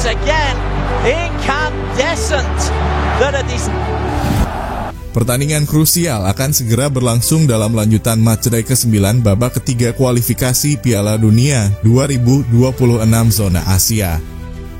again incandescent that are these. Pertandingan krusial akan segera berlangsung dalam lanjutan matchday ke-9 babak ketiga kualifikasi Piala Dunia 2026 zona Asia.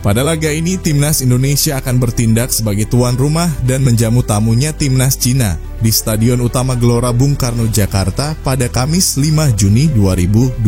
Pada laga ini, Timnas Indonesia akan bertindak sebagai tuan rumah dan menjamu tamunya Timnas Cina di Stadion Utama Gelora Bung Karno, Jakarta pada Kamis 5 Juni 2025.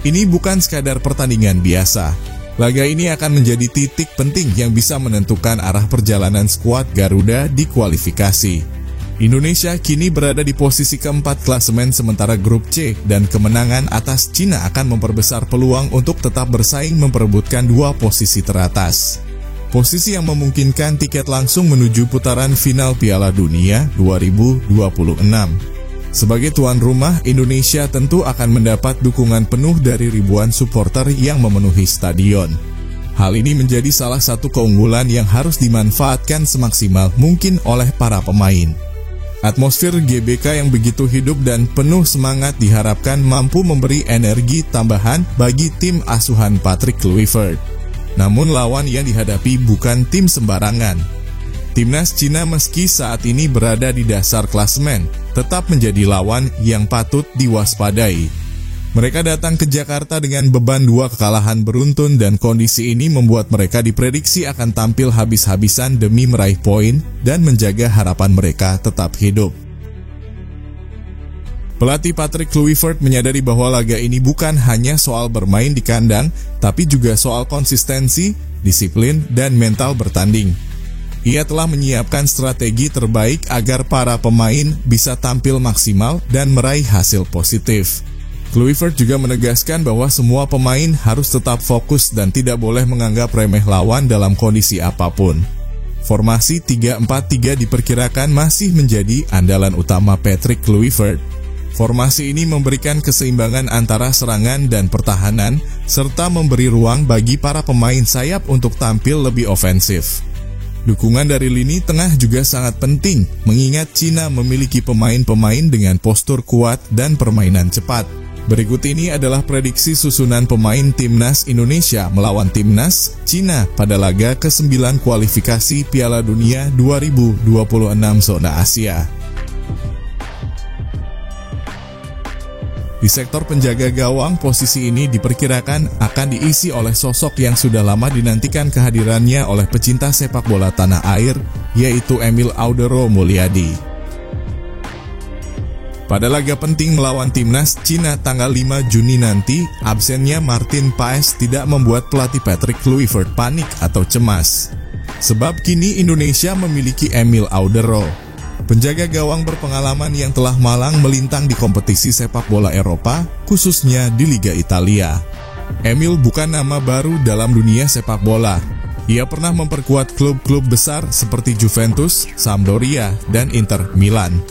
Ini bukan sekadar pertandingan biasa. Laga ini akan menjadi titik penting yang bisa menentukan arah perjalanan skuad Garuda di kualifikasi. Indonesia kini berada di posisi keempat klasemen sementara grup C dan kemenangan atas Cina akan memperbesar peluang untuk tetap bersaing memperebutkan dua posisi teratas. Posisi yang memungkinkan tiket langsung menuju putaran final Piala Dunia 2026. Sebagai tuan rumah, Indonesia tentu akan mendapat dukungan penuh dari ribuan supporter yang memenuhi stadion. Hal ini menjadi salah satu keunggulan yang harus dimanfaatkan semaksimal mungkin oleh para pemain. Atmosfer GBK yang begitu hidup dan penuh semangat diharapkan mampu memberi energi tambahan bagi tim asuhan Patrick Kluivert. Namun lawan yang dihadapi bukan tim sembarangan. Timnas Cina meski saat ini berada di dasar klasemen, tetap menjadi lawan yang patut diwaspadai. Mereka datang ke Jakarta dengan beban dua kekalahan beruntun dan kondisi ini membuat mereka diprediksi akan tampil habis-habisan demi meraih poin dan menjaga harapan mereka tetap hidup. Pelatih Patrick Kluivert menyadari bahwa laga ini bukan hanya soal bermain di kandang, tapi juga soal konsistensi, disiplin, dan mental bertanding. Ia telah menyiapkan strategi terbaik agar para pemain bisa tampil maksimal dan meraih hasil positif. Kluivert juga menegaskan bahwa semua pemain harus tetap fokus dan tidak boleh menganggap remeh lawan dalam kondisi apapun. Formasi 3-4-3 diperkirakan masih menjadi andalan utama Patrick Kluivert. Formasi ini memberikan keseimbangan antara serangan dan pertahanan, serta memberi ruang bagi para pemain sayap untuk tampil lebih ofensif. Dukungan dari lini tengah juga sangat penting, mengingat Cina memiliki pemain-pemain dengan postur kuat dan permainan cepat. Berikut ini adalah prediksi susunan pemain Timnas Indonesia melawan Timnas Cina pada laga ke-9 kualifikasi Piala Dunia 2026 zona Asia. Di sektor penjaga gawang, posisi ini diperkirakan akan diisi oleh sosok yang sudah lama dinantikan kehadirannya oleh pecinta sepak bola tanah air, yaitu Emil Audero Mulyadi. Pada laga penting melawan Timnas Cina tanggal 5 Juni nanti, absennya Martin Paes tidak membuat pelatih Patrick Kluivert panik atau cemas. Sebab kini Indonesia memiliki Emil Audero, penjaga gawang berpengalaman yang telah malang melintang di kompetisi sepak bola Eropa, khususnya di Liga Italia. Emil bukan nama baru dalam dunia sepak bola. Ia pernah memperkuat klub-klub besar seperti Juventus, Sampdoria, dan Inter Milan.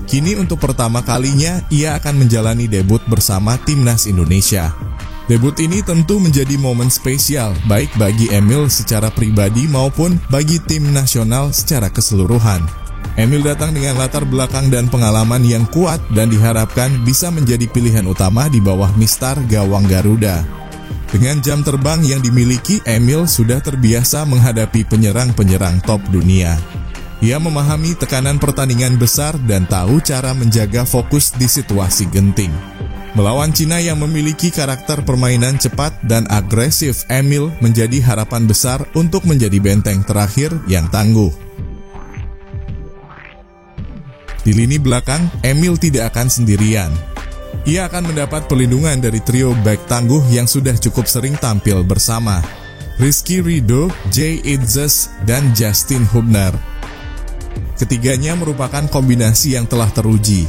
Kini untuk pertama kalinya ia akan menjalani debut bersama Timnas Indonesia. Debut ini tentu menjadi momen spesial baik bagi Emil secara pribadi maupun bagi tim nasional secara keseluruhan. Emil datang dengan latar belakang dan pengalaman yang kuat dan diharapkan bisa menjadi pilihan utama di bawah mistar gawang Garuda. Dengan jam terbang yang dimiliki, Emil sudah terbiasa menghadapi penyerang-penyerang top dunia. Ia memahami tekanan pertandingan besar dan tahu cara menjaga fokus di situasi genting. Melawan Cina yang memiliki karakter permainan cepat dan agresif, Emil menjadi harapan besar untuk menjadi benteng terakhir yang tangguh. Di lini belakang, Emil tidak akan sendirian. Ia akan mendapat perlindungan dari trio back tangguh yang sudah cukup sering tampil bersama, Rizky Ridho, Jay Itzes, dan Justin Hubner. Ketiganya merupakan kombinasi yang telah teruji.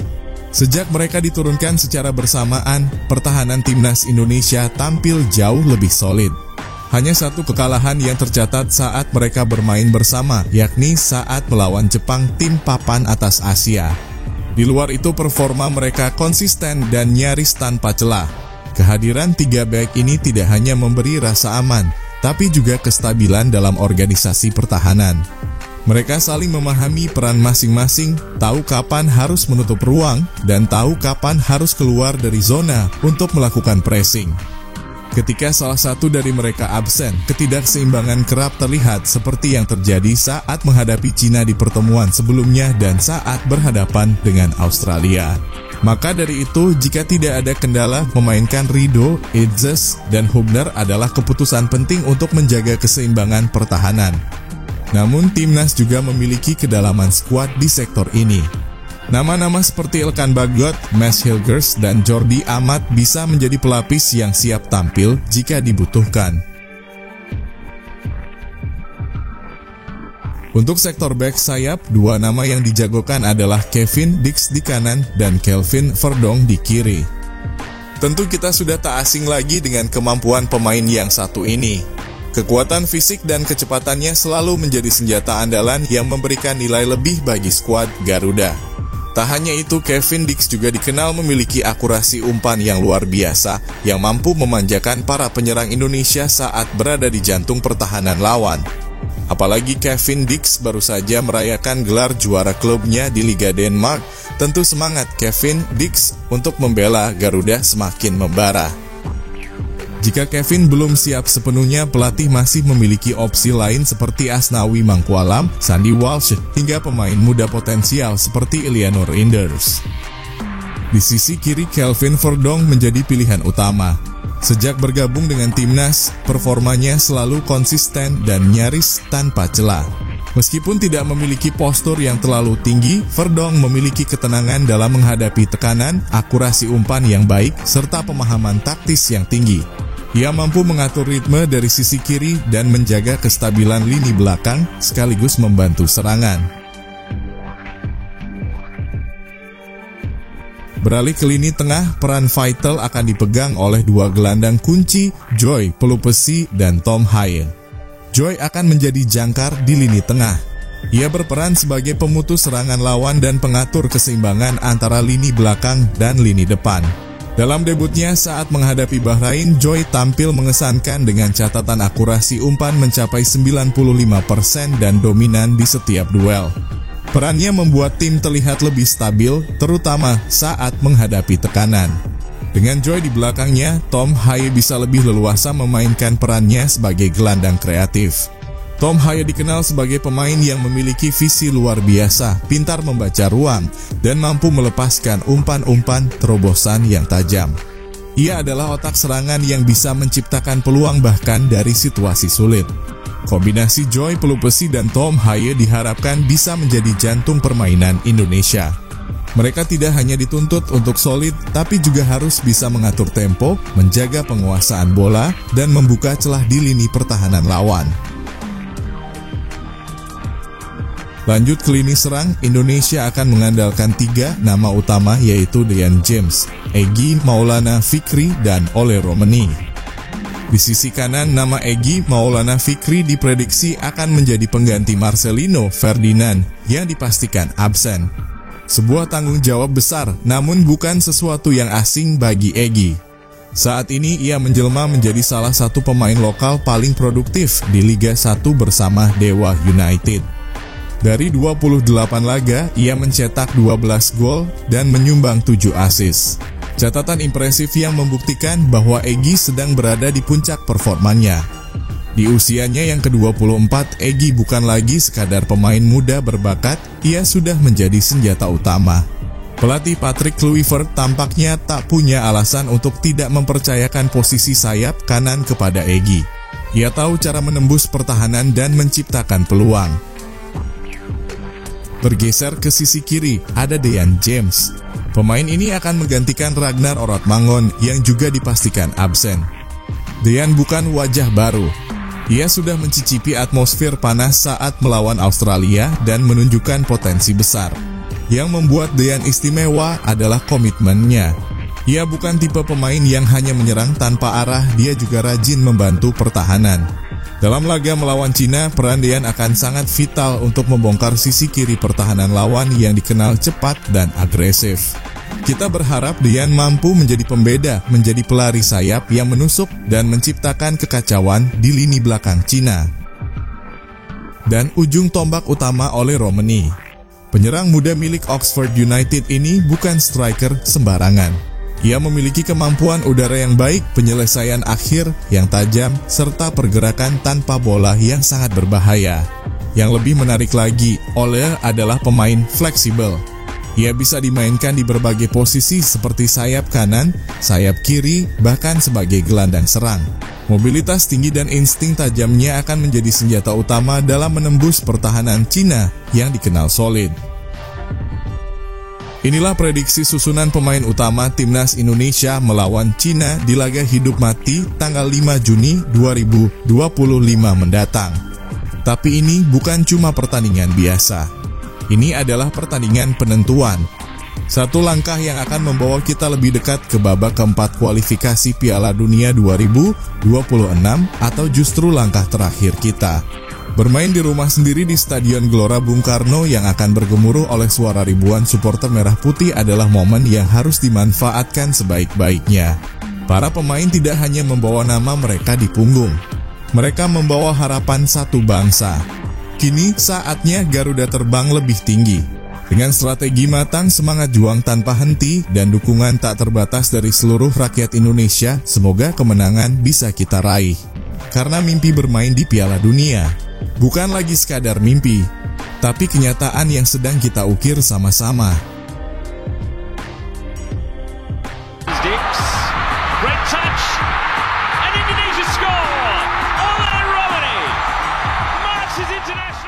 Sejak mereka diturunkan secara bersamaan, pertahanan Timnas Indonesia tampil jauh lebih solid. Hanya satu kekalahan yang tercatat saat mereka bermain bersama, yakni saat melawan Jepang, tim papan atas Asia. Di luar itu performa mereka konsisten dan nyaris tanpa celah. Kehadiran tiga back ini tidak hanya memberi rasa aman, tapi juga kestabilan dalam organisasi pertahanan. Mereka saling memahami peran masing-masing, tahu kapan harus menutup ruang, dan tahu kapan harus keluar dari zona untuk melakukan pressing. Ketika salah satu dari mereka absen, ketidakseimbangan kerap terlihat seperti yang terjadi saat menghadapi Cina di pertemuan sebelumnya dan saat berhadapan dengan Australia. Maka dari itu, jika tidak ada kendala, memainkan Rido, Idzes, dan Hubner adalah keputusan penting untuk menjaga keseimbangan pertahanan. Namun, timnas juga memiliki kedalaman skuad di sektor ini. Nama-nama seperti Elkan Bagot, Mads Hilgers, dan Jordi Amat bisa menjadi pelapis yang siap tampil jika dibutuhkan. Untuk sektor back sayap, dua nama yang dijagokan adalah Kevin Dix di kanan dan Kelvin Verdong di kiri. Tentu kita sudah tak asing lagi dengan kemampuan pemain yang satu ini. Kekuatan fisik dan kecepatannya selalu menjadi senjata andalan yang memberikan nilai lebih bagi skuad Garuda. Tak hanya itu, Kevin Dix juga dikenal memiliki akurasi umpan yang luar biasa yang mampu memanjakan para penyerang Indonesia saat berada di jantung pertahanan lawan. Apalagi Kevin Dix baru saja merayakan gelar juara klubnya di Liga Denmark, tentu semangat Kevin Dix untuk membela Garuda semakin membara. Jika Kevin belum siap sepenuhnya, pelatih masih memiliki opsi lain seperti Asnawi Mangkualam, Sandy Walsh, hingga pemain muda potensial seperti Eleanor Inders. Di sisi kiri, Kelvin Verdong menjadi pilihan utama. Sejak bergabung dengan timnas, performanya selalu konsisten dan nyaris tanpa celah. Meskipun tidak memiliki postur yang terlalu tinggi, Verdong memiliki ketenangan dalam menghadapi tekanan, akurasi umpan yang baik, serta pemahaman taktis yang tinggi. Ia mampu mengatur ritme dari sisi kiri dan menjaga kestabilan lini belakang, sekaligus membantu serangan. Beralih ke lini tengah, peran vital akan dipegang oleh dua gelandang kunci, Joy Pelupesi dan Tom Haye. Joy akan menjadi jangkar di lini tengah. Ia berperan sebagai pemutus serangan lawan dan pengatur keseimbangan antara lini belakang dan lini depan. Dalam debutnya saat menghadapi Bahrain, Joy tampil mengesankan dengan catatan akurasi umpan mencapai 95% dan dominan di setiap duel. Perannya membuat tim terlihat lebih stabil, terutama saat menghadapi tekanan. Dengan Joy di belakangnya, Tom Haye bisa lebih leluasa memainkan perannya sebagai gelandang kreatif. Tom Haye dikenal sebagai pemain yang memiliki visi luar biasa, pintar membaca ruang, dan mampu melepaskan umpan-umpan terobosan yang tajam. Ia adalah otak serangan yang bisa menciptakan peluang bahkan dari situasi sulit. Kombinasi Joy Pelupesi dan Tom Haye diharapkan bisa menjadi jantung permainan Indonesia. Mereka tidak hanya dituntut untuk solid, tapi juga harus bisa mengatur tempo, menjaga penguasaan bola, dan membuka celah di lini pertahanan lawan. Lanjut ke lini serang, Indonesia akan mengandalkan tiga nama utama yaitu Dean James, Egy Maulana Fikri, dan Ole Romani. Di sisi kanan, nama Egy Maulana Fikri diprediksi akan menjadi pengganti Marcelino Ferdinand yang dipastikan absen. Sebuah tanggung jawab besar, namun bukan sesuatu yang asing bagi Egy. Saat ini ia menjelma menjadi salah satu pemain lokal paling produktif di Liga 1 bersama Dewa United. Dari 28 laga, ia mencetak 12 gol dan menyumbang 7 assist. Catatan impresif yang membuktikan bahwa Egy sedang berada di puncak performanya. Di usianya yang ke-24, Egy bukan lagi sekadar pemain muda berbakat, ia sudah menjadi senjata utama. Pelatih Patrick Kluivert tampaknya tak punya alasan untuk tidak mempercayakan posisi sayap kanan kepada Egy. Ia tahu cara menembus pertahanan dan menciptakan peluang. Bergeser ke sisi kiri, ada Dean James. Pemain ini akan menggantikan Ragnar Orotmangon yang juga dipastikan absen. Dean bukan wajah baru. Ia sudah mencicipi atmosfer panas saat melawan Australia dan menunjukkan potensi besar. Yang membuat Dean istimewa adalah komitmennya. Ia bukan tipe pemain yang hanya menyerang tanpa arah, dia juga rajin membantu pertahanan. Dalam laga melawan Cina, peran Dean akan sangat vital untuk membongkar sisi kiri pertahanan lawan yang dikenal cepat dan agresif. Kita berharap Dean mampu menjadi pembeda, menjadi pelari sayap yang menusuk dan menciptakan kekacauan di lini belakang Cina. Dan ujung tombak utama Ole Romani. Penyerang muda milik Oxford United ini bukan striker sembarangan. Ia memiliki kemampuan udara yang baik, penyelesaian akhir yang tajam, serta pergerakan tanpa bola yang sangat berbahaya. Yang lebih menarik lagi, Ole adalah pemain fleksibel. Ia bisa dimainkan di berbagai posisi seperti sayap kanan, sayap kiri, bahkan sebagai gelandang serang. Mobilitas tinggi dan insting tajamnya akan menjadi senjata utama dalam menembus pertahanan Cina yang dikenal solid. Inilah prediksi susunan pemain utama Timnas Indonesia melawan Cina di laga hidup mati tanggal 5 Juni 2025 mendatang. Tapi ini bukan cuma pertandingan biasa. Ini adalah pertandingan penentuan. Satu langkah yang akan membawa kita lebih dekat ke babak keempat kualifikasi Piala Dunia 2026 atau justru langkah terakhir kita. Bermain di rumah sendiri di Stadion Gelora Bung Karno yang akan bergemuruh oleh suara ribuan supporter merah putih adalah momen yang harus dimanfaatkan sebaik-baiknya. Para pemain tidak hanya membawa nama mereka di punggung. Mereka membawa harapan satu bangsa. Kini saatnya Garuda terbang lebih tinggi. Dengan strategi matang, semangat juang tanpa henti, dan dukungan tak terbatas dari seluruh rakyat Indonesia, semoga kemenangan bisa kita raih. Karena mimpi bermain di Piala Dunia bukan lagi sekadar mimpi, tapi kenyataan yang sedang kita ukir sama-sama. Great touch, and Indonesia score! Ole Romani marks his international